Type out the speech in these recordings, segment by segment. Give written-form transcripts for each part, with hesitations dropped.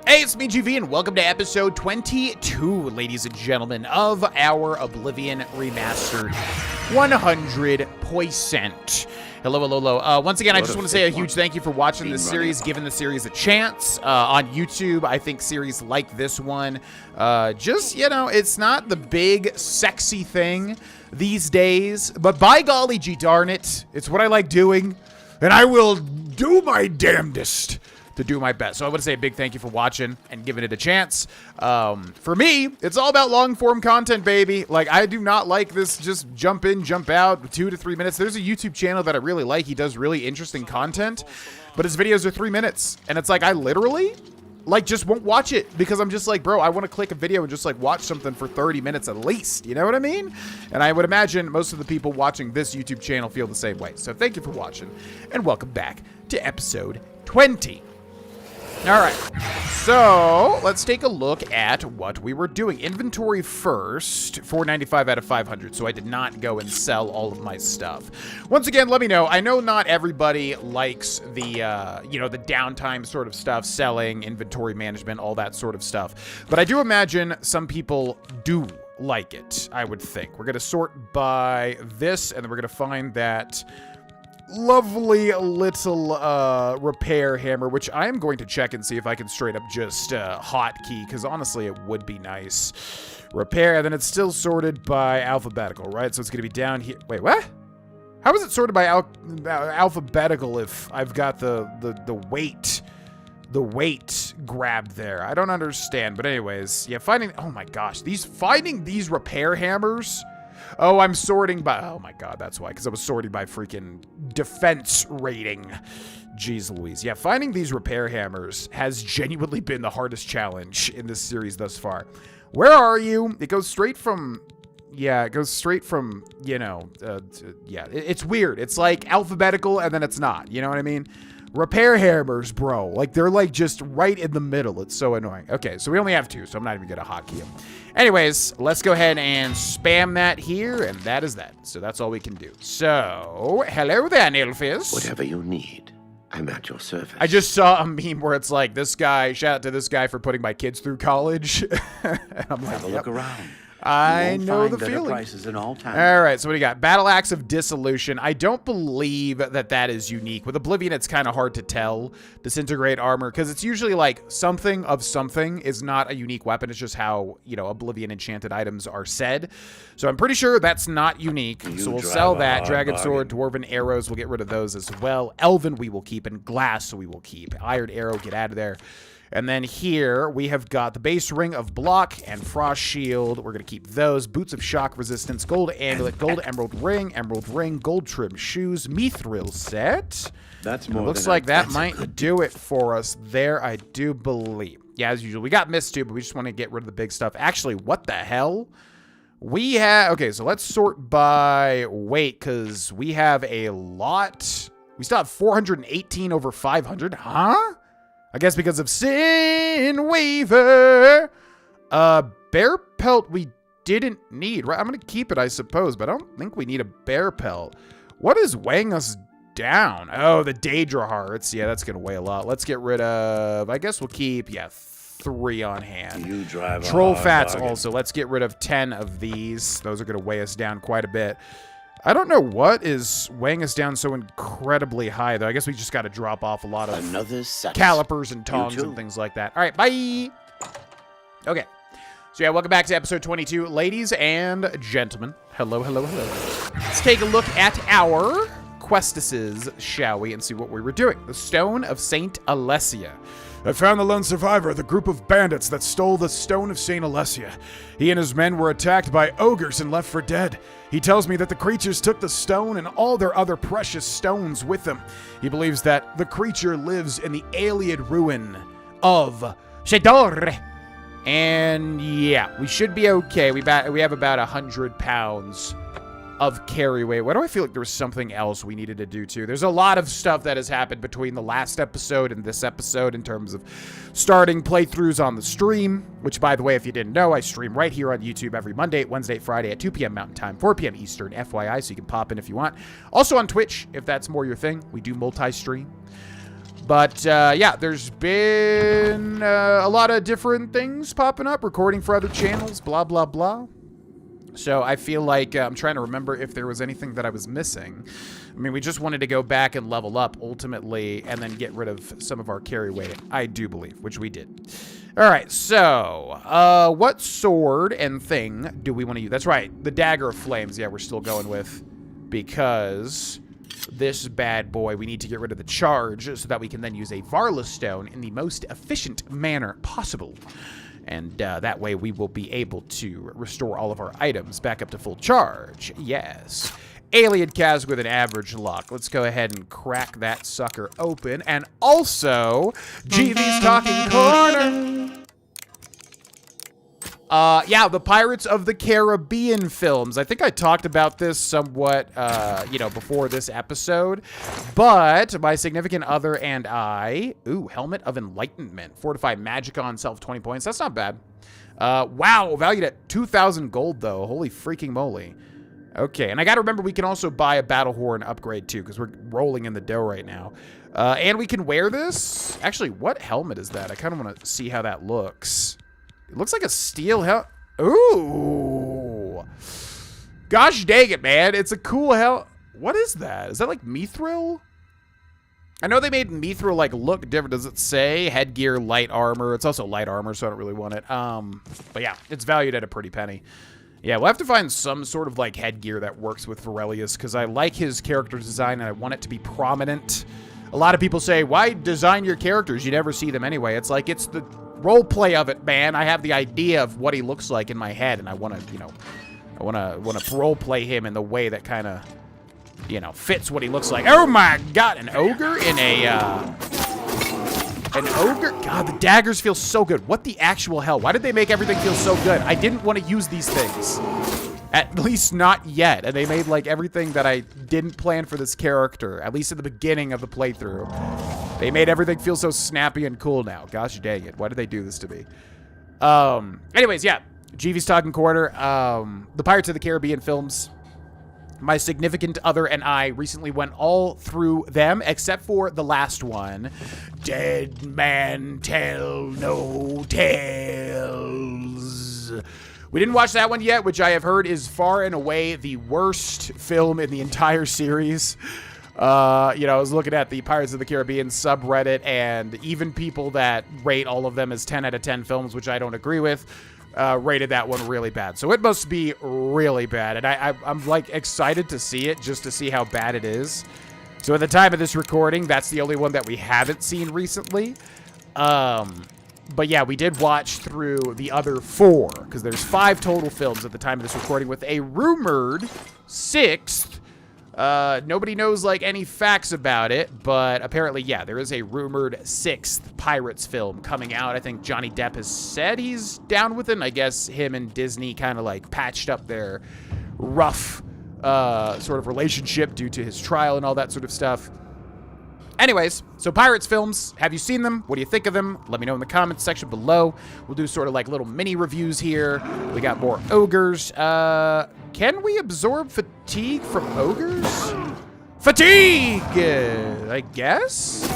Hey, it's me, GV, and welcome to episode 22, ladies and gentlemen, of our Oblivion Remastered 100%. Hello. Once again, I just want to say a huge thank you for watching this series, giving the series a chance. On YouTube, I think series like this one, it's not the big, sexy thing these days, but by golly gee darn it, it's what I like doing, and I will do my damnedest to do my best. So I want to say a big thank you for watching and giving it a chance. For me, it's all about long-form content, baby. Like, I do not like this just jump in, jump out, 2 to 3 minutes. There's a YouTube channel that I really like. He does really interesting content, but his videos are 3 minutes. And it's like, I literally, like, just won't watch it because I'm just like, bro, I want to click a video and just, like, watch something for 30 minutes at least. You know what I mean? And I would imagine most of the people watching this YouTube channel feel the same way. So thank you for watching, and welcome back to episode 20. All right, so let's take a look at what we were doing. Inventory first, 495 out of 500, so I did not go and sell all of my stuff. Once again, let me know. I know not everybody likes the, the downtime sort of stuff, selling, inventory management, all that sort of stuff. But I do imagine some people do like it, I would think. We're going to sort by this, and then we're going to find that lovely little repair hammer, which I am going to check and see if I can straight up just hotkey, because honestly it would be nice. Repair, and then it's still sorted by alphabetical, right? So it's going to be down here. Wait, what? How is it sorted by alphabetical if I've got the weight grabbed there? I don't understand, but anyways, yeah, oh my gosh, finding these repair hammers. Oh, I'm sorting by... Oh, my God, that's why. Because I was sorting by freaking defense rating. Jeez Louise. Yeah, finding these repair hammers has genuinely been the hardest challenge in this series thus far. Where are you? It goes straight from... Yeah, it goes straight from, it's weird. It's like alphabetical, and then it's not. You know what I mean? Repair hammers, bro. Like, they're, like, just right in the middle. It's so annoying. Okay, so we only have 2, so I'm not even going to hotkey them. Anyways, let's go ahead and spam that here, and that is that. So that's all we can do. So, hello there, Nilfis. Whatever you need, I'm at your service. I just saw a meme where it's like, this guy, shout out to this guy for putting my kids through college. And I'm like, have a look around. I know the feeling. Prices in all time. All right, so what do you got? Battle Axe of Dissolution. I don't believe that is unique. With Oblivion, it's kind of hard to tell. Disintegrate Armor, because it's usually like something of something is not a unique weapon. It's just how, Oblivion enchanted items are said. So I'm pretty sure that's not unique. So we'll sell that. Dragon Sword, Dwarven Arrows, we'll get rid of those as well. Elven we will keep, and Glass we will keep. Iron Arrow, get out of there. And then here, we have got the base ring of block and frost shield. We're going to keep those. Boots of shock resistance, gold amulet, gold emerald ring, gold trim shoes, mithril set. That's more. Looks like that might do it for us there, I do believe. Yeah, as usual. We got mist too, but we just want to get rid of the big stuff. Actually, what the hell? We have... Okay, so let's sort by weight, because we have a lot. We still have 418 over 500. Huh? I guess because of Sin Waver. Bear pelt we didn't need, right? I'm going to keep it, I suppose, but I don't think we need a bear pelt. What is weighing us down? Oh, the Daedra hearts. Yeah, that's going to weigh a lot. Let's get rid of, I guess we'll keep, 3 on hand. You drive Troll fats also. Let's get rid of 10 of these. Those are going to weigh us down quite a bit. I don't know what is weighing us down so incredibly high, though. I guess we just got to drop off a lot of calipers and tongs and things like that. All right, bye. Okay. So, yeah, welcome back to episode 22. Ladies and gentlemen, hello. Let's take a look at our questises, shall we, and see what we were doing. The Stone of St. Alessia. I found the lone survivor of the group of bandits that stole the Stone of St. Alessia. He and his men were attacked by ogres and left for dead. He tells me that the creatures took the stone and all their other precious stones with them. He believes that the creature lives in the Aeoliad ruin of Shador. And yeah, we should be okay. We have about 100 pounds of carry weight. Why do I feel like there was something else we needed to do too? There's a lot of stuff that has happened between the last episode and this episode in terms of starting playthroughs on the stream, which, by the way, if you didn't know, I stream right here on YouTube every Monday, Wednesday, Friday at 2 p.m. Mountain Time, 4 p.m. Eastern, FYI, so you can pop in if you want. Also on Twitch, if that's more your thing. We do multi-stream. But, yeah, there's been a lot of different things popping up, recording for other channels, blah, blah, blah. So I feel like I'm trying to remember if there was anything that I was missing. I mean, we just wanted to go back and level up ultimately and then get rid of some of our carry weight, I do believe, which we did. All right, so what sword and thing do we want to use? That's right, the Dagger of Flames. Yeah, we're still going with, because this bad boy, we need to get rid of the charge so that we can then use a Vaurelius stone in the most efficient manner possible. And that way we will be able to restore all of our items back up to full charge. Yes. Alien cask with an average luck. Let's go ahead and crack that sucker open. And also, GV's Talking Corner. Yeah, the Pirates of the Caribbean films. I think I talked about this somewhat, you know, before this episode. But my significant other and I... Ooh, Helmet of Enlightenment. Fortify Magic on self 20 points. That's not bad. Wow, valued at 2,000 gold, though. Holy freaking moly. Okay, and I gotta remember we can also buy a Battle Horn upgrade, too, because we're rolling in the dough right now. And we can wear this. Actually, what helmet is that? I kind of want to see how that looks. It looks like a steel helmet. Ooh. Gosh dang it, man. It's a cool helmet. What is that? Is that like Mithril? I know they made Mithril like look different. Does it say headgear, light armor? It's also light armor, so I don't really want it. But yeah, it's valued at a pretty penny. Yeah, we'll have to find some sort of like headgear that works with Vaurelius, because I like his character design and I want it to be prominent. A lot of people say, why design your characters? You never see them anyway. It's like, it's the role play of it, man. I have the idea of what he looks like in my head, and I want to, you know, I want to role play him in the way that kind of, you know, fits what he looks like. Oh my God, an ogre in a, an ogre? God, the daggers feel so good. What the actual hell? Why did they make everything feel so good? I didn't want to use these things. At least not yet. And they made like everything that I didn't plan for this character, at least at the beginning of the playthrough. They made everything feel so snappy and cool now. Gosh dang it. Why did they do this to me? Anyways, yeah. GV's Talking Corner. The Pirates of the Caribbean films. My significant other and I recently went all through them, except for the last one. Dead Man Tell No Tales. We didn't watch that one yet, which I have heard is far and away the worst film in the entire series. You know, I was looking at the Pirates of the Caribbean subreddit, and even people that rate all of them as 10 out of 10 films, which I don't agree with, rated that one really bad. So it must be really bad, and I'm like excited to see it just to see how bad it is. So at the time of this recording, that's the only one that we haven't seen recently. But yeah, we did watch through the other 4, because there's 5 total films at the time of this recording, with a rumored 6th. Nobody knows like any facts about it, but apparently, yeah, there is a rumored 6th Pirates film coming out. I think Johnny Depp has said he's down with it, and I guess him and Disney kind of like patched up their rough sort of relationship due to his trial and all that sort of stuff. Anyways, so Pirates films, have you seen them? What do you think of them? Let me know in the comments section below. We'll do sort of like little mini reviews here. We got more ogres. Can we absorb fatigue from ogres? Fatigue! I guess?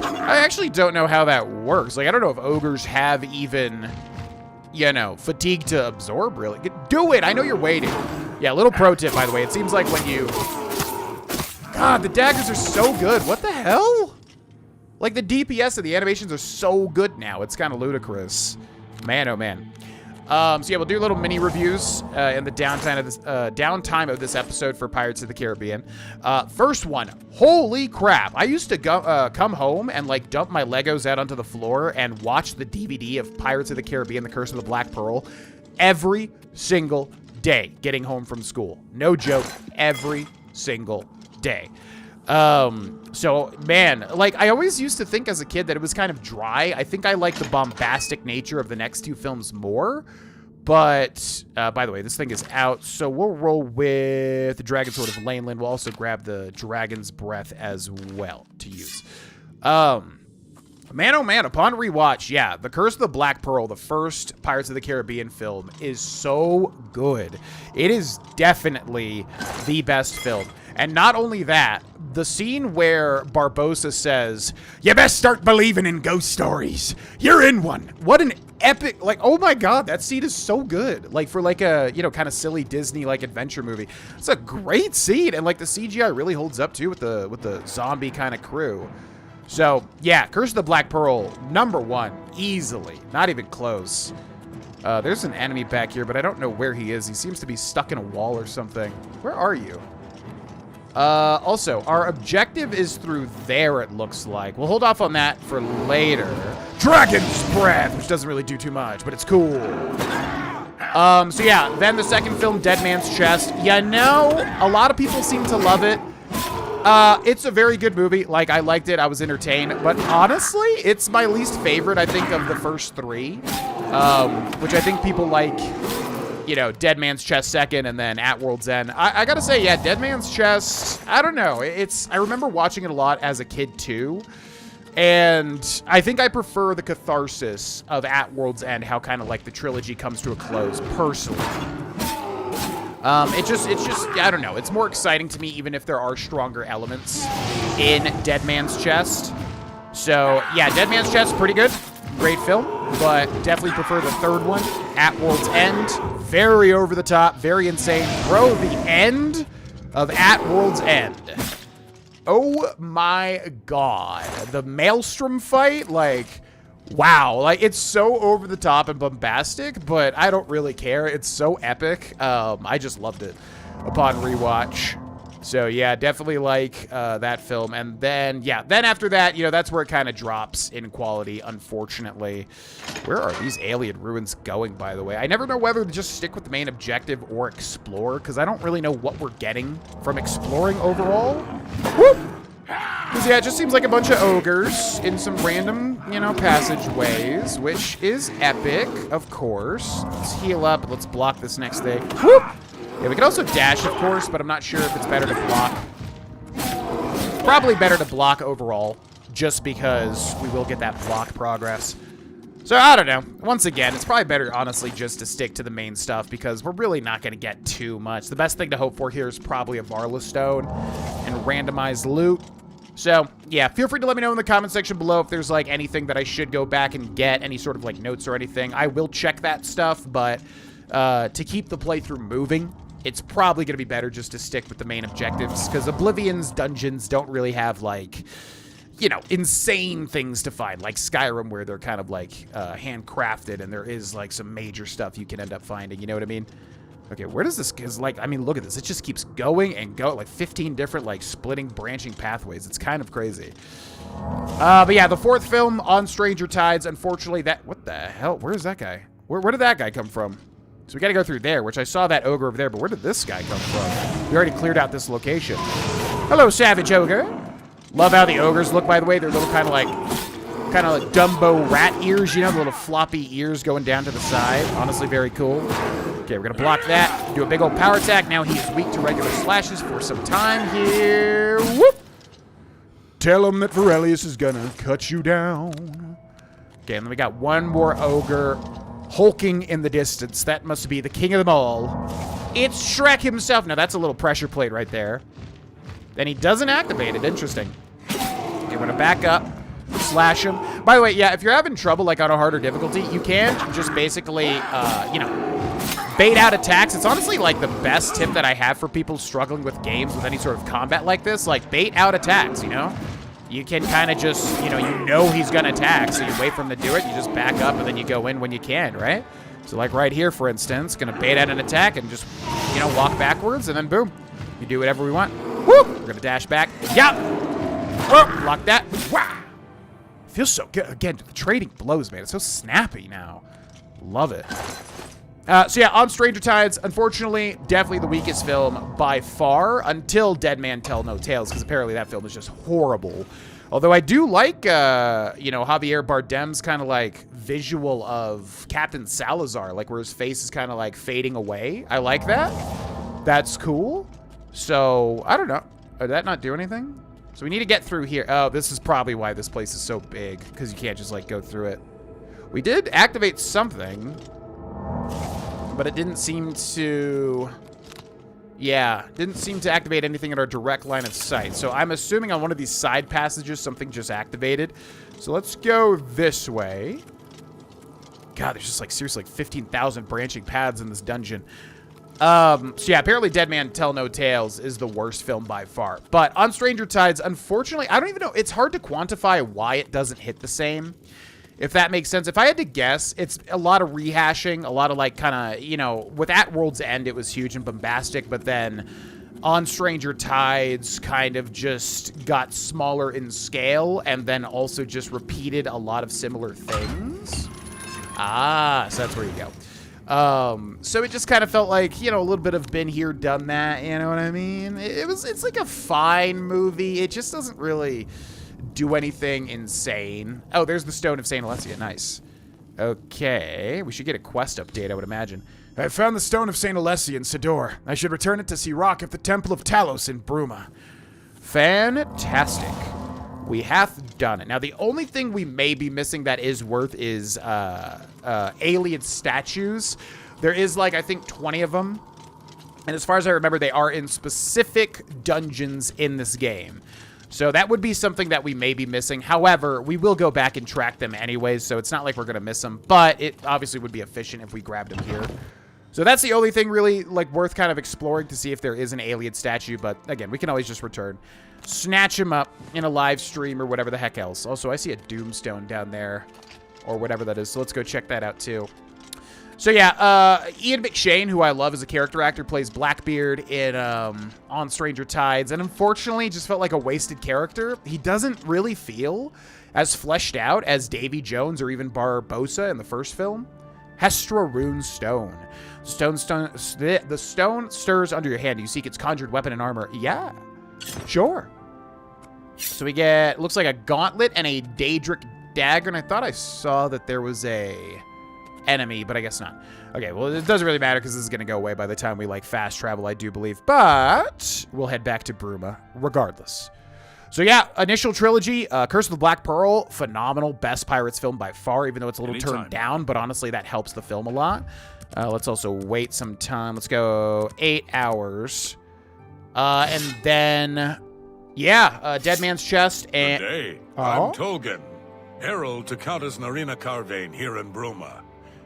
I actually don't know how that works. Like, I don't know if ogres have even, you know, fatigue to absorb, really. Do it! I know you're waiting. Yeah, little pro tip, by the way. It seems like when you... God, the daggers are so good. What the hell? Like, the DPS of the animations are so good now. It's kind of ludicrous. Man, oh man. So yeah, we'll do little mini reviews in the downtime of this episode for Pirates of the Caribbean. First one, holy crap. I used to come home and like dump my Legos out onto the floor and watch the DVD of Pirates of the Caribbean, The Curse of the Black Pearl, every single day getting home from school. No joke, every single day. So man, like I always used to think as a kid that it was kind of dry. I think I like the bombastic nature of the next 2 films more. But by the way, this thing is out, so we'll roll with the Dragon Sword of Laneland. We'll also grab the Dragon's Breath as well to use. Man, oh man, upon rewatch, yeah, The Curse of the Black Pearl, the first Pirates of the Caribbean film, is so good. It is definitely the best film. And not only that, the scene where Barbossa says, "You best start believing in ghost stories. You're in one." What an epic, like, oh my god, that scene is so good. Like, for like a, you know, kind of silly Disney like adventure movie. It's a great scene, and like the CGI really holds up too with the zombie kind of crew. So yeah, Curse of the Black Pearl, #1, easily, not even close. There's an enemy back here, but I don't know where he is. He seems to be stuck in a wall or something. Where are you? Also, our objective is through there, it looks like. We'll hold off on that for later. Dragon's Breath, which doesn't really do too much, but it's cool. So yeah, then the second film, Dead Man's Chest. You know, a lot of people seem to love it. It's a very good movie. Like, I liked it. I was entertained. But honestly, it's my least favorite, I think, of the first three. Which I think people like, you know, Dead Man's Chest second, and then At World's End. I gotta say, yeah, Dead Man's Chest, I don't know. I remember watching it a lot as a kid, too. And I think I prefer the catharsis of At World's End, how kind of like the trilogy comes to a close, personally. It's just, I don't know. It's more exciting to me, even if there are stronger elements in Dead Man's Chest. So, yeah, Dead Man's Chest, pretty good. Great film, but definitely prefer the third one, At World's End. Very over the top, very insane. Bro, the end of At World's End. Oh my god. The Maelstrom fight, like, wow. Like, it's so over the top and bombastic, but I don't really care. It's so epic. I just loved it upon rewatch. So yeah, definitely like that film. And then, yeah, then after that, you know, that's where it kind of drops in quality, unfortunately. Where are these alien ruins going, by the way? I never know whether to just stick with the main objective or explore, because I don't really know what we're getting from exploring overall. Whoop! Because, yeah, it just seems like a bunch of ogres in some random, you know, passageways, which is epic, of course. Let's heal up. Let's block this next thing. Whoop! Yeah, we can also dash, of course, but I'm not sure if it's better to block. Probably better to block overall, just because we will get that block progress. So, I don't know. Once again, it's probably better, honestly, just to stick to the main stuff, because we're really not going to get too much. The best thing to hope for here is probably a Vaurelius stone and randomized loot. So, yeah, feel free to let me know in the comment section below if there's, like, anything that I should go back and get, any sort of, like, notes or anything. I will check that stuff, but to keep the playthrough moving, it's probably going to be better just to stick with the main objectives, because Oblivion's dungeons don't really have, like, you know, insane things to find, like Skyrim, where they're kind of, like, handcrafted, and there is, like, some major stuff you can end up finding, you know what I mean? Okay, where does this, because, like, I mean, look at this. It just keeps going and going, like, 15 different, like, splitting, branching pathways. It's kind of crazy. But yeah, the fourth film, On Stranger Tides, unfortunately, what the hell? Where's that guy? Where did that guy come from? So we got to go through there, which I saw that ogre over there, but where did this guy come from? We already cleared out this location. Hello, Savage Ogre. Love how the ogres look, by the way. They're little kind of like Dumbo rat ears, you know, the little floppy ears going down to the side. Honestly, very cool. Okay, we're going to block that. Do a big old power attack. Now he is weak to regular slashes for some time here. Whoop! Tell him that Vaurelius is going to cut you down. Okay, and then we got one more ogre hulking in the distance. That must be the king of them all. It's Shrek himself. Now, that's a little pressure plate right there. Then he doesn't activate it. Interesting. Okay, we're going to back up. Slash him. By the way, yeah, if you're having trouble, like, on a harder difficulty, you can just basically, you know, bait out attacks. It's honestly, like, the best tip that I have for people struggling with games with any sort of combat like this. Like, bait out attacks, you know? You can kind of just, you know he's going to attack, so you wait for him to do it, you just back up, and then you go in when you can, right? So, like, right here, for instance, going to bait out an attack and just, you know, walk backwards, and then boom. You do whatever we want. Woo! We're going to dash back. Yep! Oh, block that. Wow! Feels so good. Again, the trading blows, man. It's so snappy now. Love it. So yeah, On Stranger Tides, unfortunately, definitely the weakest film by far until Dead Man Tell No Tales, because apparently that film is just horrible. Although I do like, you know, Javier Bardem's kind of like visual of Captain Salazar, like where his face is kind of like fading away. I like that. That's cool. So, I don't know. Did that not do anything? So we need to get through here. Oh, this is probably why this place is so big, because you can't just, like, go through it. We did activate something, but it didn't seem to... Yeah, didn't seem to activate anything in our direct line of sight. So I'm assuming on one of these side passages, something just activated. So let's go this way. God, there's just, like, seriously, like 15,000 branching paths in this dungeon. So yeah, apparently Dead Man Tell No Tales is the worst film by far. But on Stranger Tides, unfortunately, I don't even know. It's hard to quantify why it doesn't hit the same, if that makes sense. If I had to guess, it's a lot of rehashing, a lot of, like, kind of, you know, with At World's End, it was huge and bombastic, but then on Stranger Tides kind of just got smaller in scale and then also just repeated a lot of similar things. Ah, so that's where you go. So it just kind of felt like, you know, a little bit of been here, done that, you know what I mean? It's like a fine movie. It just doesn't really do anything insane. Oh, there's the Stone of St. Alessia. Nice. Okay, we should get a quest update, I would imagine. I found the Stone of St. Alessia in Sidor. I should return it to Sirach at the Temple of Talos in Bruma. Fantastic. We hath done it. Now, the only thing we may be missing that is worth is alien statues. There is, like, I think 20 of them. And as far as I remember, they are in specific dungeons in this game. So that would be something that we may be missing. However, we will go back and track them anyways, so it's not like we're going to miss them. But it obviously would be efficient if we grabbed them here. So that's the only thing really, like, worth kind of exploring to see if there is an alien statue. But again, we can always just return. Snatch him up in a live stream or whatever the heck else. Also, I see a Doomstone down there or whatever that is. So let's go check that out too. So yeah, Ian McShane, who I love as a character actor, plays Blackbeard in on Stranger Tides, and unfortunately just felt like a wasted character. He doesn't really feel as fleshed out as Davy Jones or even Barbossa in the first film. Hestra Rune Stone. The stone stirs under your hand. You seek its conjured weapon and armor. Yeah, sure. So we get, looks like a gauntlet and a Daedric dagger, and I thought I saw that there was a enemy, but I guess not. Okay, well, it doesn't really matter because this is going to go away by the time we, like, fast travel, I do believe. But we'll head back to Bruma regardless. So yeah, initial trilogy, Curse of the Black Pearl, phenomenal. Best Pirates film by far, even though it's a little turned down. But honestly, that helps the film a lot. Let's also wait some time. Let's go 8 hours. And then, yeah, Dead Man's Chest and... Good day. I'm Tolgan, herald to Countess Narina Carvane here in Bruma.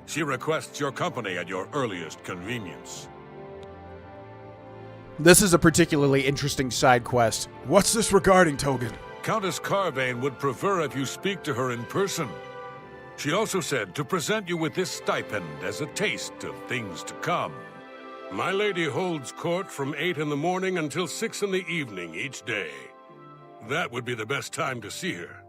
She requests your company at your earliest convenience. This is a particularly interesting side quest. What's this regarding, Tolgan? Countess Carvane would prefer if you speak to her in person. She also said to present you with this stipend as a taste of things to come. My lady holds court from 8 in the morning until 6 in the evening each day. That would be the best time to see her.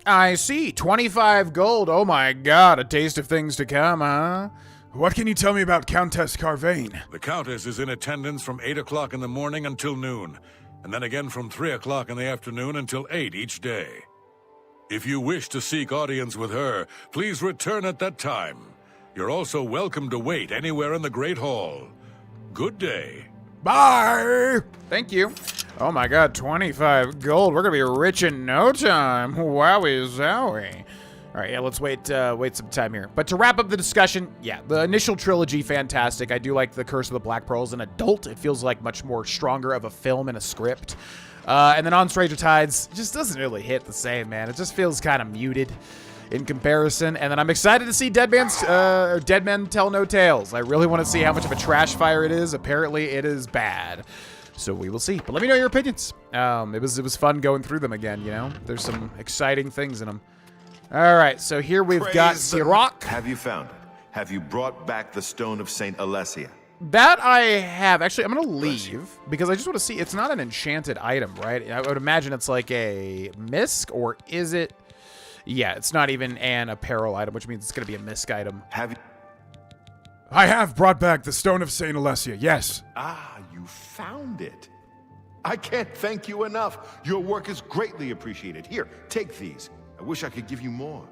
I see. 25 gold. Oh my god, a taste of things to come, huh? What can you tell me about Countess Carvane? The Countess is in attendance from 8 o'clock in the morning until noon, and then again from 3 o'clock in the afternoon until 8 each day. If you wish to seek audience with her, please return at that time. You're also welcome to wait anywhere in the Great Hall. Good day. Bye! Thank you. Oh my god, 25 gold. We're gonna be rich in no time. Wowie zowie. All right, yeah, let's wait some time here. But to wrap up the discussion, yeah, the initial trilogy, fantastic. I do like The Curse of the Black Pearl as an adult. It feels like much more stronger of a film and a script. And then on Stranger Tides, just doesn't really hit the same, man. It just feels kind of muted in comparison. And then I'm excited to see Dead Men Tell No Tales. I really want to see how much of a trash fire it is. Apparently, it is bad. So we will see. But let me know your opinions. It was fun going through them again, you know? There's some exciting things in them. All right, so here we've got Sirach. Have you found it? Have you brought back the Stone of St. Alessia? That I have. Actually, I'm going to leave because I just want to see. It's not an enchanted item, right? I would imagine it's like a misc, or is it? Yeah, it's not even an apparel item, which means it's going to be a misc item. Have you? I have brought back the Stone of St. Alessia, yes. Ah, you found it. I can't thank you enough. Your work is greatly appreciated. Here, take these. I wish I could give you more.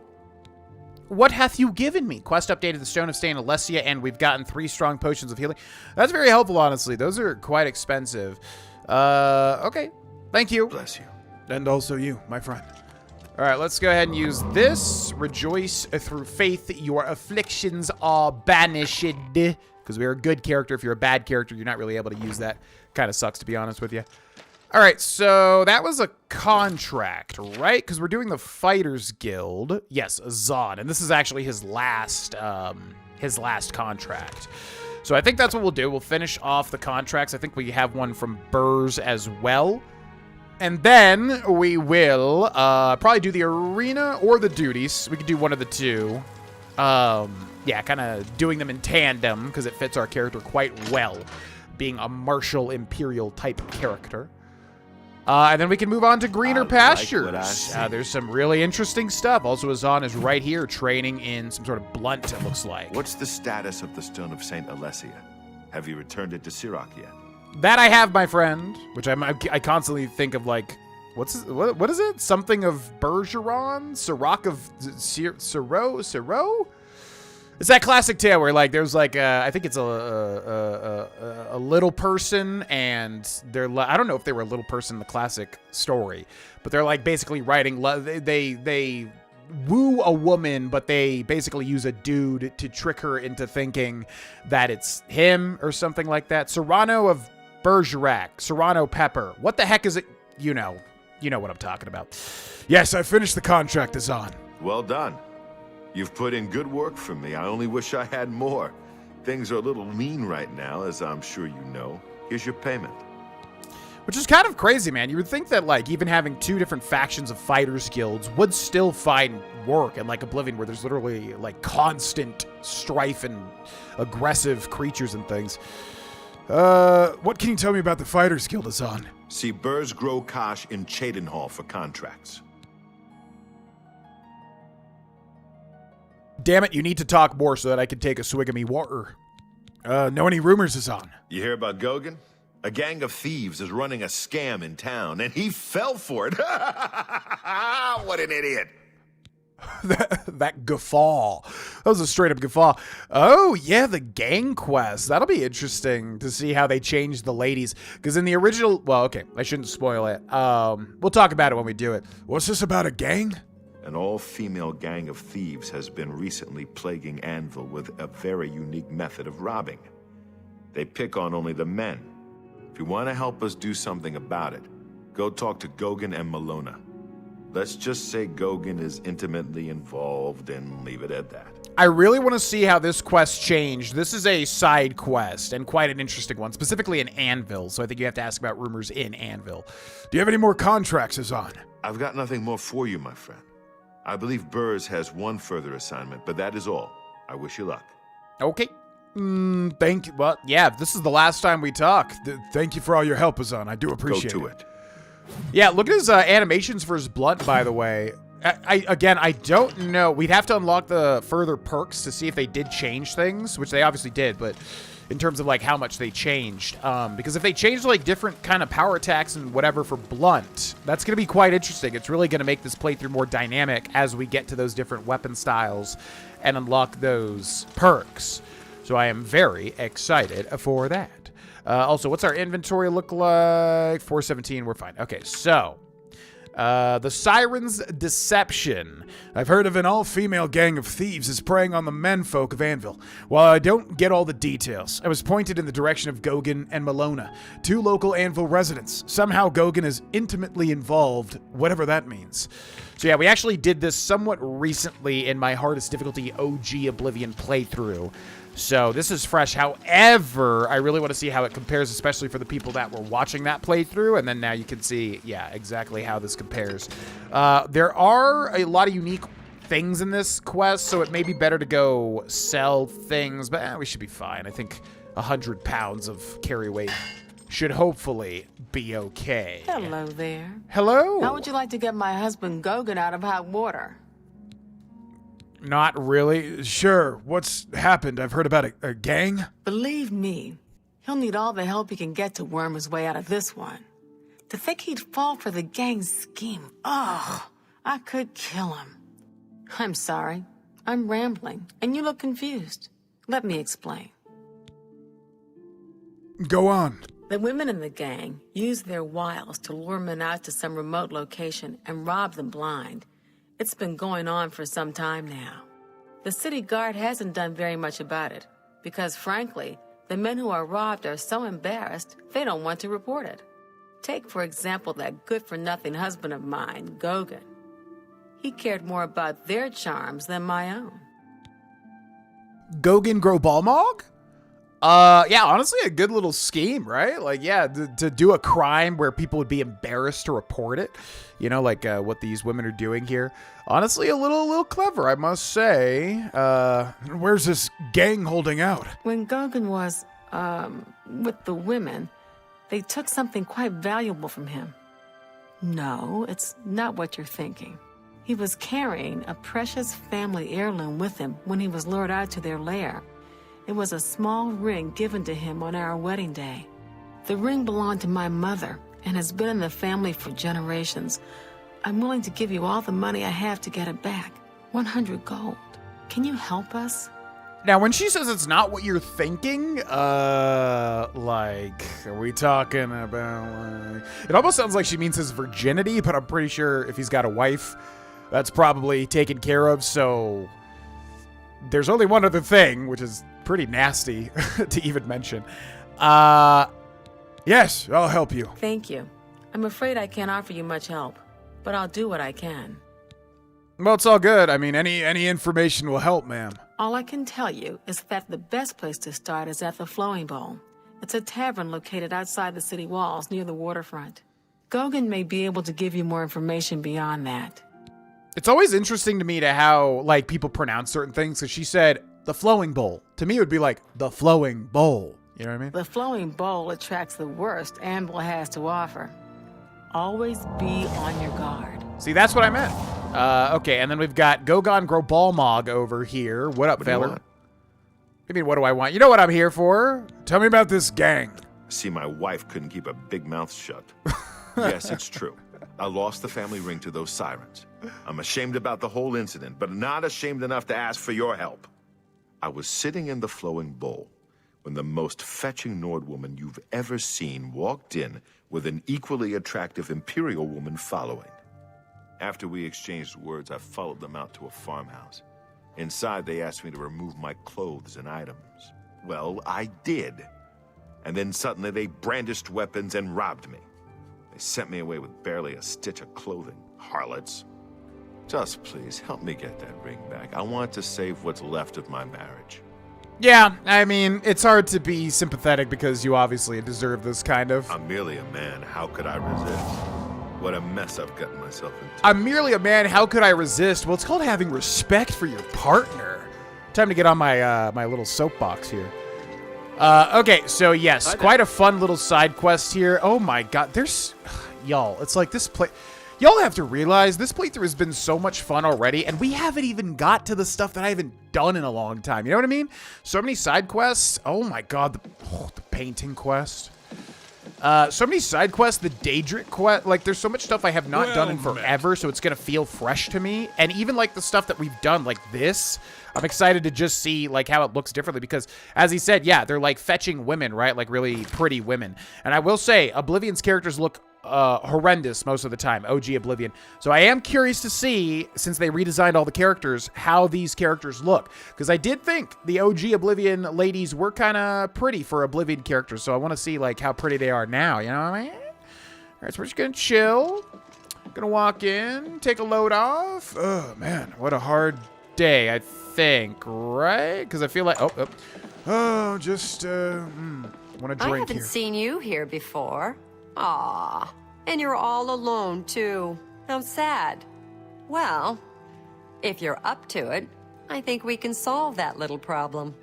What hath you given me? Quest updated the Stone of St. Alessia, and we've gotten 3 strong potions of healing. That's very helpful, honestly. Those are quite expensive. Okay. Thank you. Bless you. And also you, my friend. All right, let's go ahead and use this. Rejoice through faith, your afflictions are banished. Because we're a good character. If you're a bad character, you're not really able to use that. Kind of sucks, to be honest with you. All right, so that was a contract, right? Because we're doing the Fighters Guild. Yes, Zod, and this is actually his last contract. So I think that's what we'll do. We'll finish off the contracts. I think we have one from Burrs as well. And then we will probably do the arena or the duties. We could do one of the two. Yeah, kind of doing them in tandem because it fits our character quite well, being a martial imperial type character. And then we can move on to greener pastures. There's some really interesting stuff. Also, Azan is right here training in some sort of blunt, it looks like. What's the status of the Stone of Saint Alessia? Have you returned it to Sirach yet? That I have, my friend. Which I constantly think of, like, what is it? Something of Bergeron? Sirach of Siro? It's that classic tale where, like, there's like I think it's a little person, and they're I don't know if they were a little person in the classic story, but they're like basically writing they woo a woman, but they basically use a dude to trick her into thinking that it's him or something like that. Serrano of Bergerac, Serrano Pepper. What the heck is it? You know what I'm talking about. Yes, I finished the contract, Azan. Well done. You've put in good work for me. I only wish I had more. Things are a little lean right now, as I'm sure you know. Here's your payment. Which is kind of crazy, man. You would think that, like, even having two different factions of fighters guilds would still find work in, like, Oblivion, where there's literally, like, constant strife and aggressive creatures and things. What can you tell me about the Fighters Guild, Azan? See Burrs Grohlvana in Cheydinhall for contracts. Damn it, you need to talk more so that I can take a swig of me water. Know any rumors, Azan? You hear about Goguen? A gang of thieves is running a scam in town, and he fell for it. What an idiot. that guffaw. That was a straight up guffaw. Oh, yeah, the gang quest. That'll be interesting to see how they changed the ladies. Because in the original... Well, okay, I shouldn't spoil it. We'll talk about it when we do it. What's this about a gang? An all-female gang of thieves has been recently plaguing Anvil with a very unique method of robbing. They pick on only the men. If you want to help us do something about it, go talk to Goguen and Malona. Let's just say Goguen is intimately involved and leave it at that. I really want to see how this quest changed. This is a side quest and quite an interesting one, specifically in Anvil. So I think you have to ask about rumors in Anvil. Do you have any more contracts, Azan? I've got nothing more for you, my friend. I believe Burrs has one further assignment, but that is all. I wish you luck. Okay. Thank you. Well, yeah, this is the last time we talk. Thank you for all your help, Azan. I do appreciate it. Go to it. Yeah, look at his animations for his blunt, by the way. I don't know. We'd have to unlock the further perks to see if they did change things, which they obviously did, but in terms of, like, how much they changed. Because if they changed, like, different kind of power attacks and whatever for blunt, that's going to be quite interesting. It's really going to make this playthrough more dynamic as we get to those different weapon styles and unlock those perks. So I am very excited for that. Also, what's our inventory look like? 417, we're fine. Okay, so... the Sirens Deception. I've heard of an all-female gang of thieves is preying on the menfolk of Anvil. While I don't get all the details, I was pointed in the direction of Goguen and Malona, two local Anvil residents. Somehow Goguen is intimately involved, whatever that means. So yeah, we actually did this somewhat recently in my hardest difficulty OG Oblivion playthrough. So this is fresh. However, I really want to see how it compares, especially for the people that were watching that playthrough. And then now you can see, yeah, exactly how this compares. There are a lot of unique things in this quest, so it may be better to go sell things, but we should be fine. I think 100 pounds of carry weight should hopefully be okay. Hello there. Hello. How would you like to get my husband Goguen out of hot water? Not really. Sure. What's happened? I've heard about a gang. Believe me, he'll need all the help he can get to worm his way out of this one. To think he'd fall for the gang's scheme. Oh, I could kill him. I'm sorry. I'm rambling, and you look confused. Let me explain. Go on. The women in the gang use their wiles to lure men out to some remote location and rob them blind. It's been going on for some time now. The city guard hasn't done very much about it because, frankly, the men who are robbed are so embarrassed they don't want to report it. Take, for example, that good-for-nothing husband of mine, Gauguin. He cared more about their charms than my own. Gauguin Grohlvana? Yeah, honestly, a good little scheme, right? Like, yeah, to do a crime where people would be embarrassed to report it, you know, like what these women are doing here. Honestly, a little clever, I must say. Where's this gang holding out? When Gauguin was, with the women, they took something quite valuable from him. No, it's not what you're thinking. He was carrying a precious family heirloom with him when he was lured out to their lair. It was a small ring given to him on our wedding day. The ring belonged to my mother and has been in the family for generations. I'm willing to give you all the money I have to get it back. 100 gold. Can you help us? Now, when she says it's not what you're thinking, like, are we talking about, it almost sounds like she means his virginity, but I'm pretty sure if he's got a wife, that's probably taken care of, so there's only one other thing, which is pretty nasty to even mention. Yes, I'll help you. Thank you. I'm afraid I can't offer you much help, but I'll do what I can. Well, it's all good. I mean, any information will help, ma'am. All I can tell you is that the best place to start is at the Flowing Bowl. It's a tavern located outside the city walls near the waterfront. Gauguin may be able to give you more information beyond that. It's always interesting to me to how, like, people pronounce certain things, because she said the Flowing Bowl. To me, it would be like the Flowing Bowl. You know what I mean? The Flowing Bowl attracts the worst Anvil has to offer. Always be on your guard. See, that's what I meant. Okay, and then we've got Gauguin Grohlvana over here. What up, fella? I mean, what do I want? You know what I'm here for. Tell me about this gang. See, my wife couldn't keep a big mouth shut. Yes, it's true. I lost the family ring to those Sirens. I'm ashamed about the whole incident, but not ashamed enough to ask for your help. I was sitting in the Flowing Bowl when the most fetching Nord woman you've ever seen walked in with an equally attractive Imperial woman following. After we exchanged words, I followed them out to a farmhouse. Inside, they asked me to remove my clothes and items. Well, I did. And then suddenly they brandished weapons and robbed me. They sent me away with barely a stitch of clothing. Harlots. Just please, help me get that ring back. I want to save what's left of my marriage. Yeah, I mean, it's hard to be sympathetic because you obviously deserve this kind of. I'm merely a man. How could I resist? What a mess I've gotten myself into. I'm merely a man. How could I resist? Well, it's called having respect for your partner. Time to get on my my little soapbox here. Okay, so yes, quite a fun little side quest here. Oh my god, there's... Y'all, it's like this play... Y'all have to realize this playthrough has been so much fun already, and we haven't even got to the stuff that I haven't done in a long time. You know what I mean? So many side quests. Oh my god, the painting quest. So many side quests, the Daedric quest. Like, there's so much stuff I have not done in forever, so it's going to feel fresh to me. And even, like, the stuff that we've done, like this, I'm excited to just see, like, how it looks differently. Because, as he said, yeah, they're, like, fetching women, right? Like, really pretty women. And I will say, Oblivion's characters look horrendous most of the time, OG Oblivion. So I am curious to see, since they redesigned all the characters, how these characters look. Because I did think the OG Oblivion ladies were kind of pretty for Oblivion characters. So I want to see, like, how pretty they are now. You know what I mean? All right, so we're just going to chill. Going to walk in, take a load off. Oh, man, what a hard day, I think, right? Because I feel like... Oh, just, want to drink here. I haven't seen you here before. Aw, and you're all alone, too. How sad. Well, if you're up to it, I think we can solve that little problem.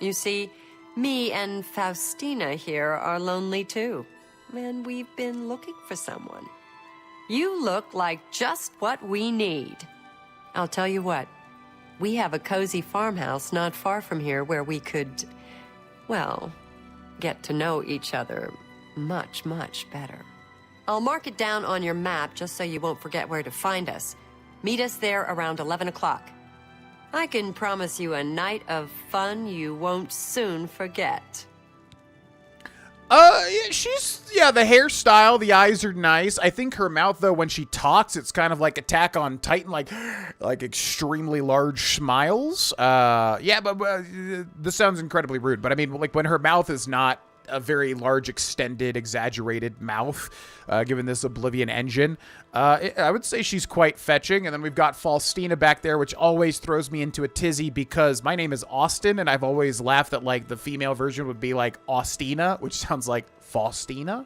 You see, me and Faustina here are lonely, too. And we've been looking for someone. You look like just what we need. I'll tell you what. We have a cozy farmhouse not far from here where we could, well, get to know each other much, much better. I'll mark it down on your map just so you won't forget where to find us. Meet us there around 11 o'clock. I can promise you a night of fun you won't soon forget. Yeah, the hairstyle, the eyes are nice. I think her mouth, though, when she talks, it's kind of like Attack on Titan, like extremely large smiles. Yeah, but this sounds incredibly rude, but I mean, like when her mouth is not a very large, extended, exaggerated mouth, given this Oblivion engine, I would say she's quite fetching. And then we've got Faustina back there, which always throws me into a tizzy because my name is Austin, and I've always laughed that like the female version would be like Austina, which sounds like Faustina.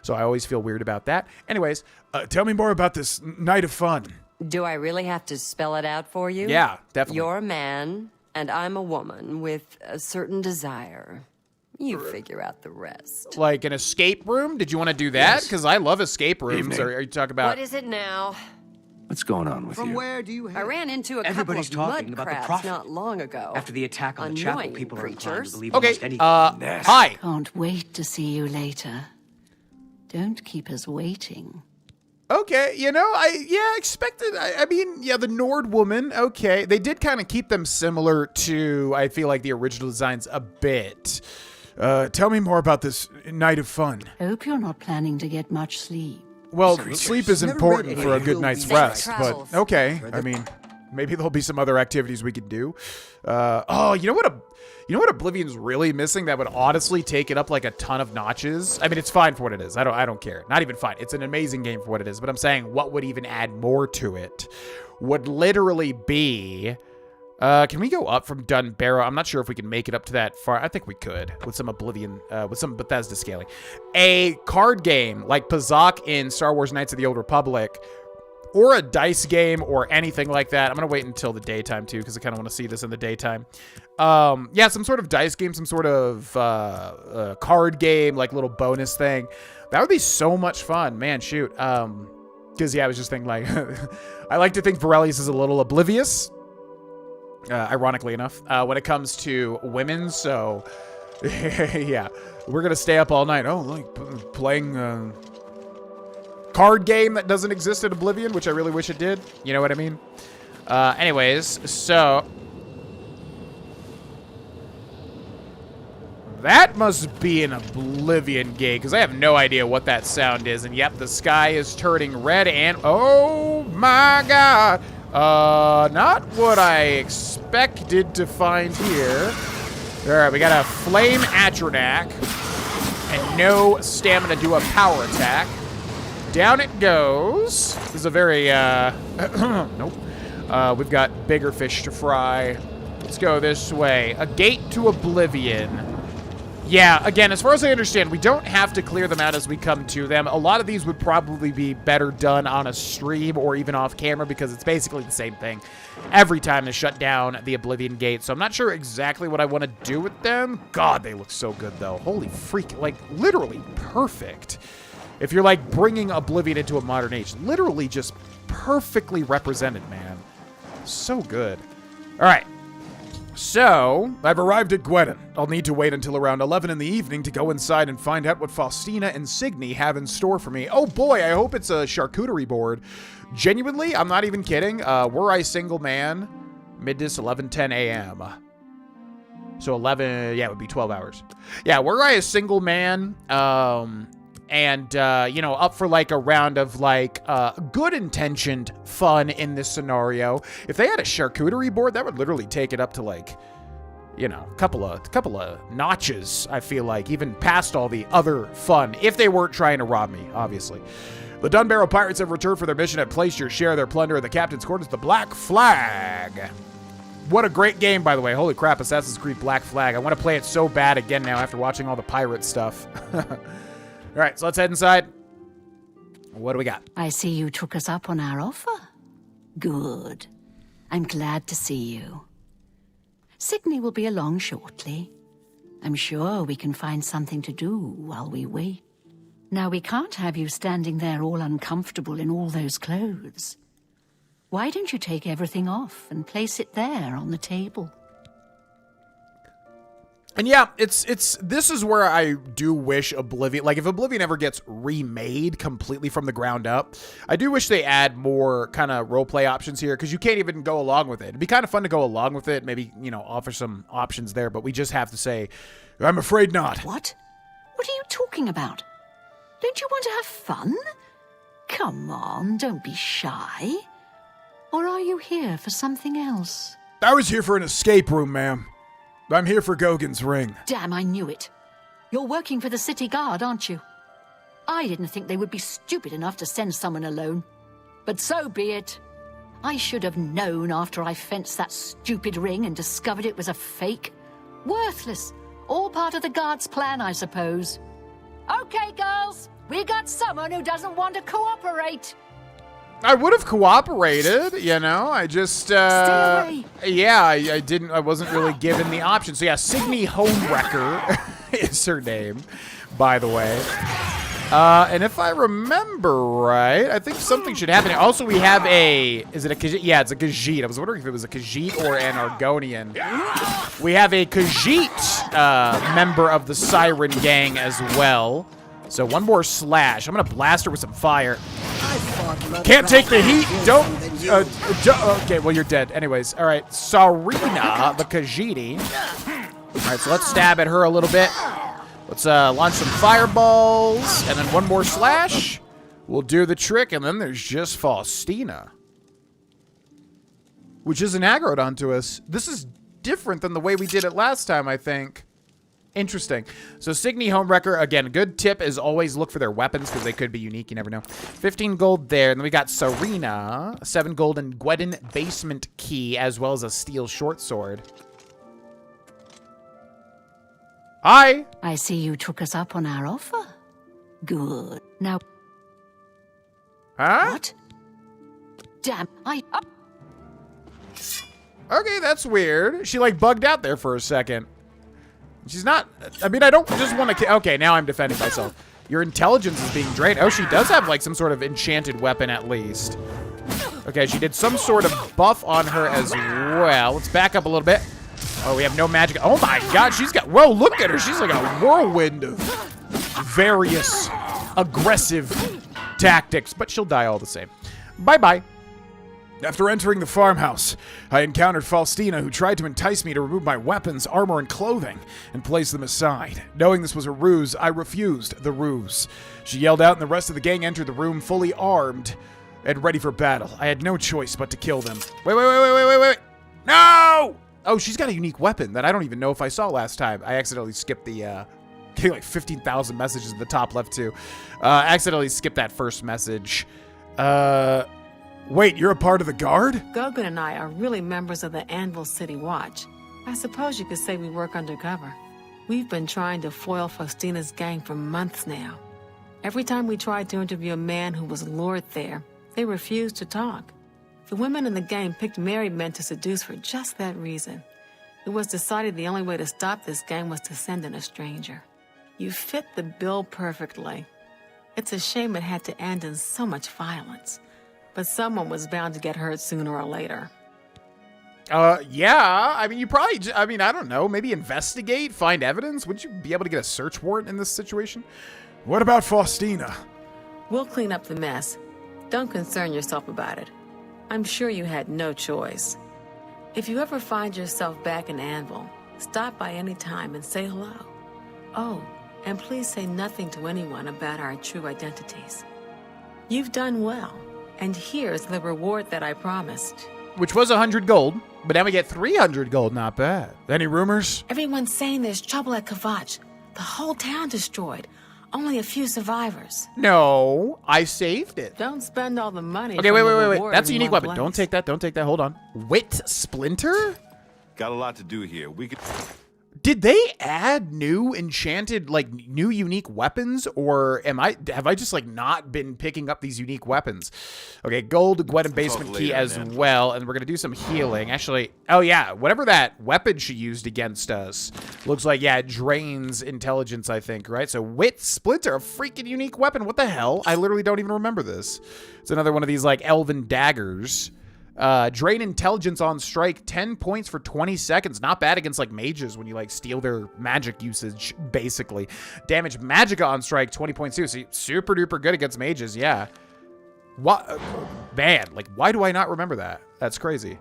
So I always feel weird about that. Anyways, tell me more about this night of fun. Do I really have to spell it out for you? Yeah, definitely. You're a man, and I'm a woman with a certain desire. You figure out the rest. Like an escape room? Did you want to do that? Because I love escape rooms. Are you talking about... What is it now? What's going on with From you? where do you I have... ran into a Everybody's couple of talking mud about the crabs prophet. not long ago. After the attack on the chapel, Annoying people are inclined to creatures. believe Okay, almost anything. hi. Can't wait to see you later. Don't keep us waiting. Okay, you know, I expected, I mean, yeah, the Nord woman, okay. They did kind of keep them similar to, I feel like, the original designs a bit. Tell me more about this night of fun. Hope you're not planning to get much sleep. Well, sleep is Never important read for a any good real night's reason. rest, Travels. but okay. I mean, maybe there'll be some other activities we could do. Oh, you know what Oblivion's really missing that would honestly take it up like a ton of notches? I mean, it's fine for what it is. I don't care. Not even fine. It's an amazing game for what it is, but I'm saying what would even add more to it would literally be... can we go up from Dunbarrow? I'm not sure if we can make it up to that far. I think we could with some Oblivion, with some Bethesda scaling. A card game like Pazak in Star Wars Knights of the Old Republic, or a dice game or anything like that. I'm going to wait until the daytime too, because I kind of want to see this in the daytime. Yeah, some sort of dice game, some sort of card game, like little bonus thing. That would be so much fun, man, shoot. Because, yeah, I was just thinking, like, I like to think Vaurelius is a little oblivious. Ironically enough, when it comes to women, so yeah, we're gonna stay up all night. Oh, like playing a card game that doesn't exist in Oblivion, which I really wish it did. You know what I mean? Anyways, so that must be an Oblivion game, because I have no idea what that sound is. And yep, the sky is turning red, and oh my god. Not what I expected to find here. All right, we got a flame Atronak and no stamina to do a power attack. Down it goes. This is a very, nope. We've got bigger fish to fry. Let's go this way. A gate to Oblivion. Yeah, again, as far as I understand, we don't have to clear them out as we come to them. A lot of these would probably be better done on a stream or even off camera because it's basically the same thing every time to shut down the Oblivion gate. So I'm not sure exactly what I want to do with them. God, they look so good, though. Holy freak. Like, literally perfect. If you're, like, bringing Oblivion into a modern age. Literally just perfectly represented, man. So good. All right. So, I've arrived at Gweden. I'll need to wait until around 11 in the evening to go inside and find out what Faustina and Signy have in store for me. Oh boy, I hope it's a charcuterie board. Genuinely, I'm not even kidding. Were I single man, midday 11:10 a.m. So 11, yeah, it would be 12 hours. Yeah, were I a single man, and, you know, up for, like, a round of, like, good-intentioned fun in this scenario. If they had a charcuterie board, that would literally take it up to, like, you know, a couple of notches, I feel like, even past all the other fun, if they weren't trying to rob me, obviously. The Dunbarrow Pirates have returned for their mission at Place Your Share, their plunder of the captain's quarters, the Black Flag. What a great game, by the way. Holy crap, Assassin's Creed Black Flag. I want to play it so bad again now after watching all the pirate stuff. All right, so let's head inside. What do we got? I see you took us up on our offer. Good. I'm glad to see you. Signy will be along shortly. I'm sure we can find something to do while we wait. Now, we can't have you standing there all uncomfortable in all those clothes. Why don't you take everything off and place it there on the table? And yeah, this is where I do wish Oblivion, like if Oblivion ever gets remade completely from the ground up, I do wish they add more kind of roleplay options here, because you can't even go along with it. It'd be kind of fun to go along with it, maybe, you know, offer some options there, but we just have to say, I'm afraid not. What? What are you talking about? Don't you want to have fun? Come on, don't be shy. Or are you here for something else? I was here for an escape room, ma'am. I'm here for Gogin's ring. Damn, I knew it. You're working for the city guard, aren't you? I didn't think they would be stupid enough to send someone alone. But so be it. I should have known after I fenced that stupid ring and discovered it was a fake. Worthless. All part of the guard's plan, I suppose. Okay, girls. We got someone who doesn't want to cooperate. I would have cooperated, you know. I just, Stay away. yeah, I didn't. I wasn't really given the option. So yeah, Signy Homewrecker is her name, by the way. And if I remember right, I think something should happen. Also, we have a. Is it a Khajiit? Yeah, it's a Khajiit. I was wondering if it was a Khajiit or an Argonian. We have a Khajiit member of the Siren gang as well. So one more slash. I'm gonna blast her with some fire. Can't take the heat. Don't. Okay, well you're dead. Anyways, all right. Sarina, the Khajiit. All right, so let's stab at her a little bit. Let's launch some fireballs, and then one more slash. We'll do the trick, and then there's just Faustina, which isn't aggroed onto us. This is different than the way we did it last time, I think. Interesting. So Signy Homewrecker, again, a good tip is always look for their weapons because they could be unique. You never know. 15 gold there. And then we got Sarina, 7 gold and Gwedin basement key, as well as a steel short sword. Hi. I see you took us up on our offer. Good. Now... Huh? What? Damn, Okay, that's weird. She, like, bugged out there for a second. She's not... I mean, I don't just want to... Okay, now I'm defending myself. Your intelligence is being drained. Oh, she does have, like, some sort of enchanted weapon at least. Okay, she did some sort of buff on her as well. Let's back up a little bit. Oh, we have no magic. Oh, my God. She's got... Whoa, look at her. She's like a whirlwind of various aggressive tactics. But she'll die all the same. Bye-bye. After entering the farmhouse, I encountered Faustina, who tried to entice me to remove my weapons, armor, and clothing and place them aside. Knowing this was a ruse, I refused the ruse. She yelled out, and the rest of the gang entered the room fully armed and ready for battle. I had no choice but to kill them. Wait. No! Oh, she's got a unique weapon that I don't even know if I saw last time. I accidentally skipped the, getting like 15,000 messages at the top left, too. Accidentally skipped that first message. Wait, you're a part of the guard? Gogin and I are really members of the Anvil City Watch. I suppose you could say we work undercover. We've been trying to foil Faustina's gang for months now. Every time we tried to interview a man who was lured there, they refused to talk. The women in the gang picked married men to seduce for just that reason. It was decided the only way to stop this gang was to send in a stranger. You fit the bill perfectly. It's a shame it had to end in so much violence. But someone was bound to get hurt sooner or later. Yeah. I mean, you probably, I don't know, maybe investigate, find evidence. Would you be able to get a search warrant in this situation? What about Faustina? We'll clean up the mess. Don't concern yourself about it. I'm sure you had no choice. If you ever find yourself back in Anvil, stop by any time and say hello. Oh, and please say nothing to anyone about our true identities. You've done well. And here's the reward that I promised. Which was 100 gold, but now we get 300 gold. Not bad. Any rumors? Everyone's saying there's trouble at Kvatch. The whole town destroyed. Only a few survivors. No, I saved it. Don't spend all the money. Okay, wait. That's a unique weapon. Don't take that. Hold on. Wit Splinter? Got a lot to do here. We could... Did they add new enchanted, like, new unique weapons? Or have I just, like, not been picking up these unique weapons? Okay, gold, Gwedin basement key as well. And we're going to do some healing. Actually, oh, yeah, whatever that weapon she used against us looks like, yeah, it drains intelligence, I think, right? So, Wit Splinter, a freaking unique weapon. What the hell? I literally don't even remember this. It's another one of these, like, elven daggers. Drain intelligence on strike, 10 points for 20 seconds. Not bad against, like, mages when you, like, steal their magic usage, basically. Damage magicka on strike, 20 points too. So super duper good against mages, yeah. What? Man, like, why do I not remember that? That's crazy.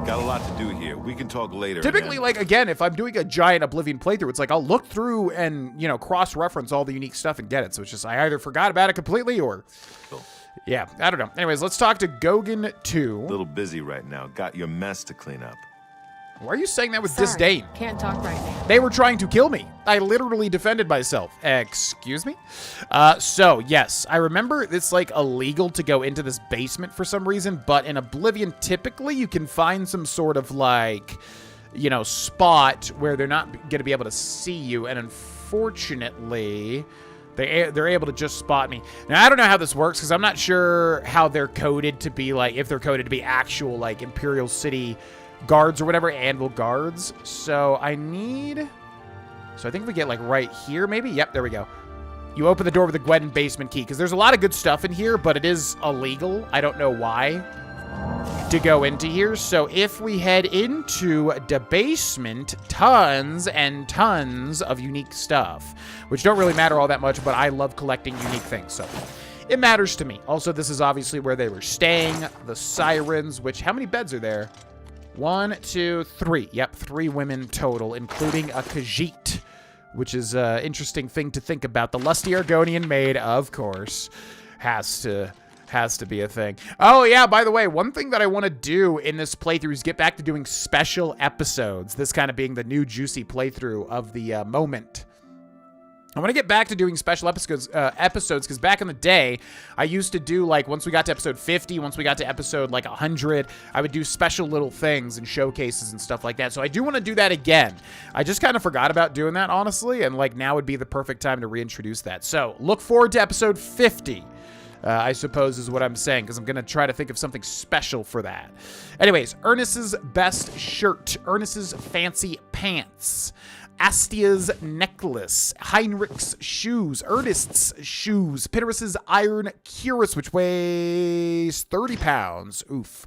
Got a lot to do here. We can talk later. Typically, like, again, if I'm doing a giant Oblivion playthrough, it's like I'll look through and, you know, cross-reference all the unique stuff and get it. So it's just I either forgot about it completely or... Yeah, I don't know. Anyways, let's talk to Gogan 2. A little busy right now. Got your mess to clean up. Why are you saying that with Sorry, disdain? Can't talk right now. They were trying to kill me. I literally defended myself. Excuse me? So, yes, I remember it's, like, illegal to go into this basement for some reason, but in Oblivion, typically you can find some sort of, like, you know, spot where they're not going to be able to see you, and unfortunately... They're able to just spot me. Now, I don't know how this works, because I'm not sure how they're coded to be, like, if they're coded to be actual, like, Imperial City guards or whatever, Anvil guards. So I think we get, like, right here, maybe? Yep, there we go. You open the door with the Gwen basement key, because there's a lot of good stuff in here, but it is illegal. I don't know why to go into here. So if we head into the basement, tons and tons of unique stuff, which don't really matter all that much, but I love collecting unique things, so it matters to me. Also, this is obviously where they were staying, the Sirens, which, how many beds are there? 1, 2, 3. Yep, 3 women total, including a Khajiit, which is an interesting thing to think about. The lusty Argonian maid, of course, has to be a thing. Oh, yeah, by the way, one thing that I want to do in this playthrough is get back to doing special episodes, this kind of being the new juicy playthrough of the moment. I want to get back to doing special episodes because back in the day, I used to do, like, once we got to episode 50, once we got to episode, like, 100, I would do special little things and showcases and stuff like that. So I do want to do that again. I just kind of forgot about doing that, honestly, and, like, now would be the perfect time to reintroduce that. So look forward to episode 50. I suppose is what I'm saying, because I'm going to try to think of something special for that. Anyways, Ernest's best shirt, Ernest's fancy pants, Astia's necklace, Heinrich's shoes, Ernest's shoes, Pitterus's iron cuirass, which weighs 30 pounds. Oof.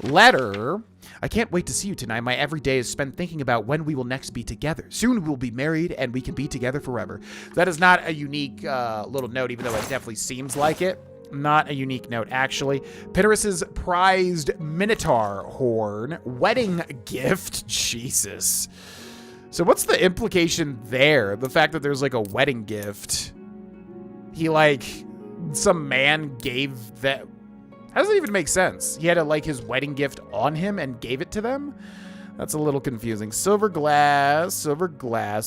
Letter. I can't wait to see you tonight. My every day is spent thinking about when we will next be together. Soon we'll be married and we can be together forever. That is not a unique little note, even though it definitely seems like it. Not a unique note, actually. Pitterus's prized Minotaur horn, wedding gift. Jesus. So what's the implication there? The fact that there's, like, a wedding gift. He, like, some man gave that... How does it even make sense? He had, like, his wedding gift on him and gave it to them? That's a little confusing. Silver glass,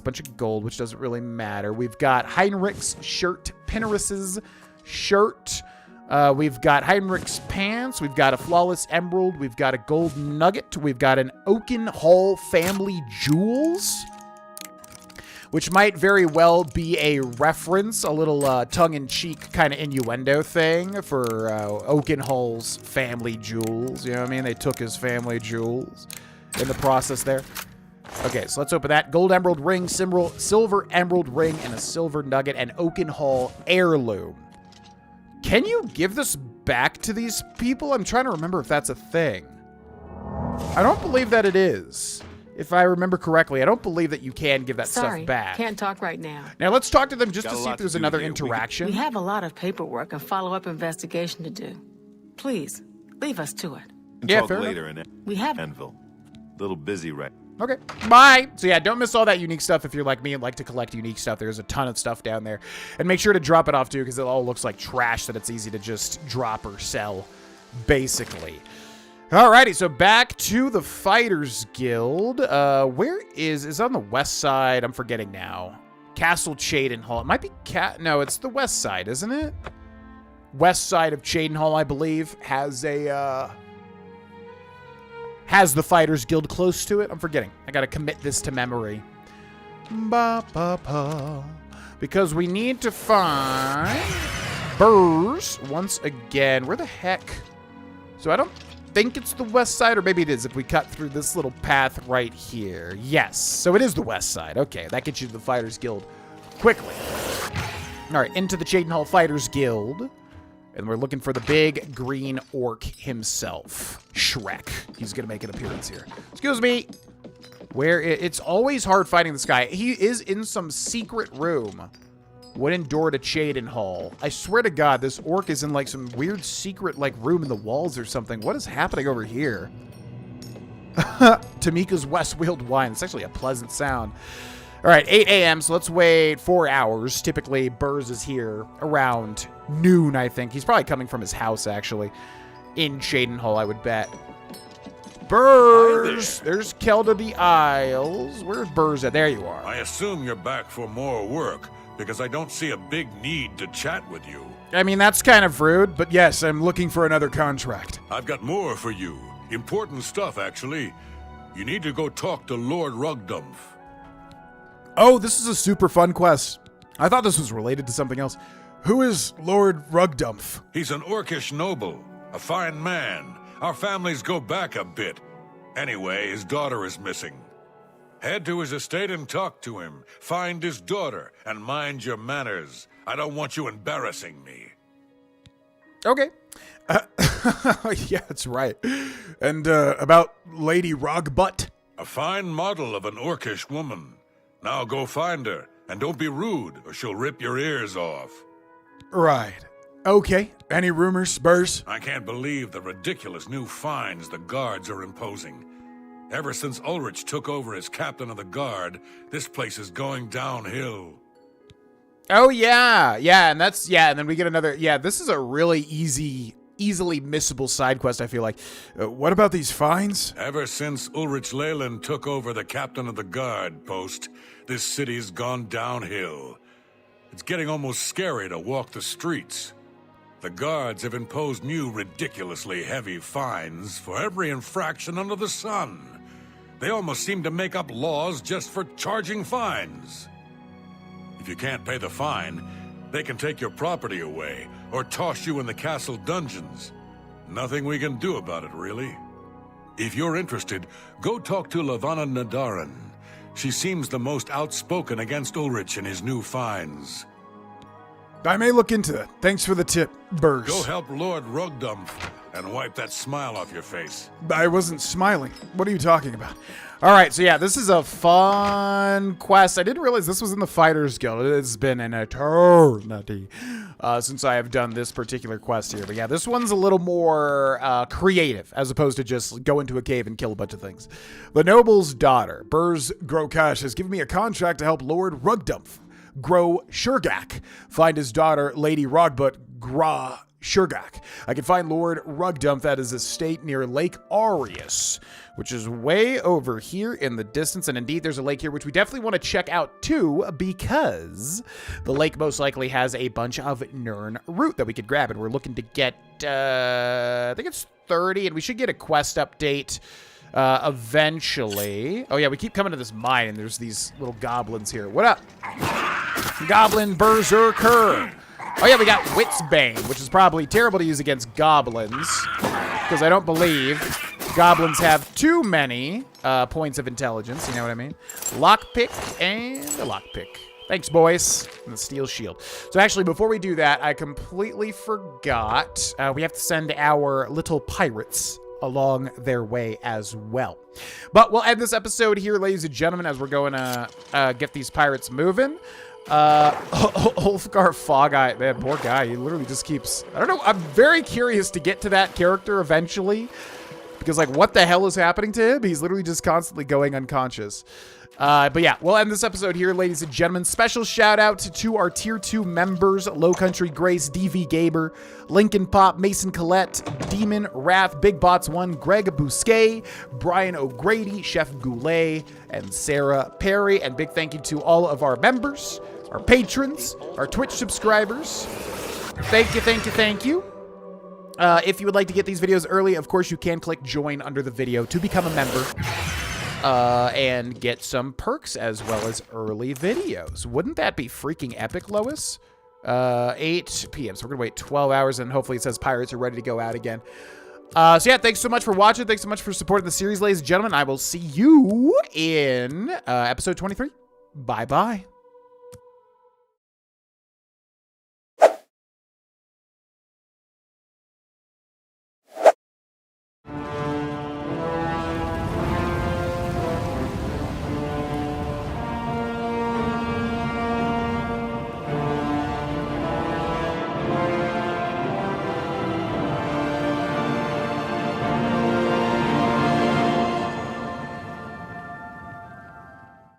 bunch of gold, which doesn't really matter. We've got Heinrich's shirt, Pitterus's shirt. We've got Heinrich's pants. We've got a flawless emerald. We've got a gold nugget. We've got an Oaken Hall family jewels, which might very well be a reference, a little tongue-in-cheek kind of innuendo thing for Oaken Hall's family jewels. You know what I mean? They took his family jewels in the process there. Okay, so let's open that. Gold emerald ring, silver emerald ring, and a silver nugget, and Oaken Hall heirloom. Can you give this back to these people? I'm trying to remember if that's a thing. I don't believe that it is. If I remember correctly, I don't believe that you can give that stuff back. Can't talk right now. Now, let's talk to them just to see if there's another interaction. We have a lot of paperwork and follow-up investigation to do. Please, leave us to it. Yeah, talk fair later enough. We have... Anvil. Little busy right. Okay, bye. So yeah, don't miss all that unique stuff if you're like me and like to collect unique stuff. There's a ton of stuff down there. And make sure to drop it off too, because it all looks like trash that it's easy to just drop or sell, basically. Alrighty, so back to the Fighters Guild. Where is on the west side? I'm forgetting now. Castle Cheydinhal. It might be no, it's the west side, isn't it? West side of Cheydinhal, I believe, has a has the Fighters Guild close to it. I'm forgetting. I gotta commit this to memory. Because we need to find Burrs once again. Where the heck? So I don't think it's the west side, or maybe it is if we cut through this little path right here. Yes, so it is the west side. Okay, that gets you to the Fighters Guild quickly. All right, into the Cheydinhal Fighters Guild. And we're looking for the big green orc himself, Shrek. He's going to make an appearance here. Excuse me. It's always hard fighting this guy. He is in some secret room. Wooden door to Cheydinhal. I swear to God, this orc is in like some weird secret like room in the walls or something. What is happening over here? Tamika's West-Wheeled wine. It's actually a pleasant sound. All right, 8 a.m., so let's wait 4 hours. Typically, Burrs is here around noon, I think. He's probably coming from his house, actually, in Shadenhall, I would bet. Burrs! There's Kelda the Isles. Where's Burrs at? There you are. I assume you're back for more work, because I don't see a big need to chat with you. I mean, that's kind of rude, but yes, I'm looking for another contract. I've got more for you. Important stuff, actually. You need to go talk to Lord Rugdumph. Oh, this is a super fun quest. I thought this was related to something else. Who is Lord Rugdumph? He's an Orcish noble, a fine man. Our families go back a bit. Anyway, his daughter is missing. Head to his estate and talk to him. Find his daughter, and mind your manners. I don't want you embarrassing me. Okay. Yeah, that's right. And about Lady Rogbutt? A fine model of an Orcish woman. Now go find her, and don't be rude, or she'll rip your ears off. Right. Okay. Any rumors, Spurs? I can't believe the ridiculous new fines the guards are imposing. Ever since Ulrich took over as captain of the guard, this place is going downhill. Oh, yeah. Yeah, and then we get another... Yeah, this is a really easily missable side quest, I feel like. What about these fines? Ever since Ulrich Leyland took over the captain of the guard post, this city's gone downhill. It's getting almost scary to walk the streets. The guards have imposed new ridiculously heavy fines for every infraction under the sun. They almost seem to make up laws just for charging fines. If you can't pay the fine, they can take your property away or toss you in the castle dungeons. Nothing we can do about it, really. If you're interested, go talk to Grohlvana Nadaran. She seems the most outspoken against Ulrich and his new fines. I may look into that. Thanks for the tip, Burrs. Go help Lord Rugdumph and wipe that smile off your face. I wasn't smiling. What are you talking about? All right, so yeah, this is a fun quest. I didn't realize this was in the Fighters Guild. It's been an eternity since I have done this particular quest here. But yeah, this one's a little more creative, as opposed to just go into a cave and kill a bunch of things. The noble's daughter, Burrs Grokash, has given me a contract to help Lord Rugdumph Grow Shurgak find his daughter, Lady Rogbutt Gra Shurgak. I can find Lord Rugdumph at his estate near Lake Aureus, which is way over here in the distance. And indeed, there's a lake here, which we definitely want to check out too, because the lake most likely has a bunch of Nirn root that we could grab. And we're looking to get, I think it's 30, and we should get a quest update eventually. Oh yeah, we keep coming to this mine, and there's these little goblins here. What up? Goblin Berserker. Oh yeah, we got Witsbane, which is probably terrible to use against goblins, because I don't believe goblins have too many points of intelligence, you know what I mean? Lockpick and a lockpick. Thanks, boys. And the steel shield. So actually, before we do that, I completely forgot. We have to send our little pirates along their way as well. But we'll end this episode here, ladies and gentlemen, as we're going to get these pirates moving. Ulfgar Fogeye, man, poor guy. He literally just keeps... I don't know. I'm very curious to get to that character eventually, because, like, what the hell is happening to him? He's literally just constantly going unconscious. But yeah, we'll end this episode here, ladies and gentlemen. Special shout out to our Tier 2 members, Low Country Grace, DV Gaber, Lincoln Pop, Mason Collette, Demon Wrath, Big Bots 1, Greg Bousquet, Brian O'Grady, Chef Goulet, and Sarah Perry. And big thank you to all of our members, our patrons, our Twitch subscribers. Thank you, thank you, thank you. If you would like to get these videos early, of course, you can click join under the video to become a member. And get some perks as well as early videos. Wouldn't that be freaking epic, Lois? 8 p.m. So we're going to wait 12 hours, and hopefully it says pirates are ready to go out again. So yeah, thanks so much for watching. Thanks so much for supporting the series, ladies and gentlemen. I will see you in episode 23. Bye-bye.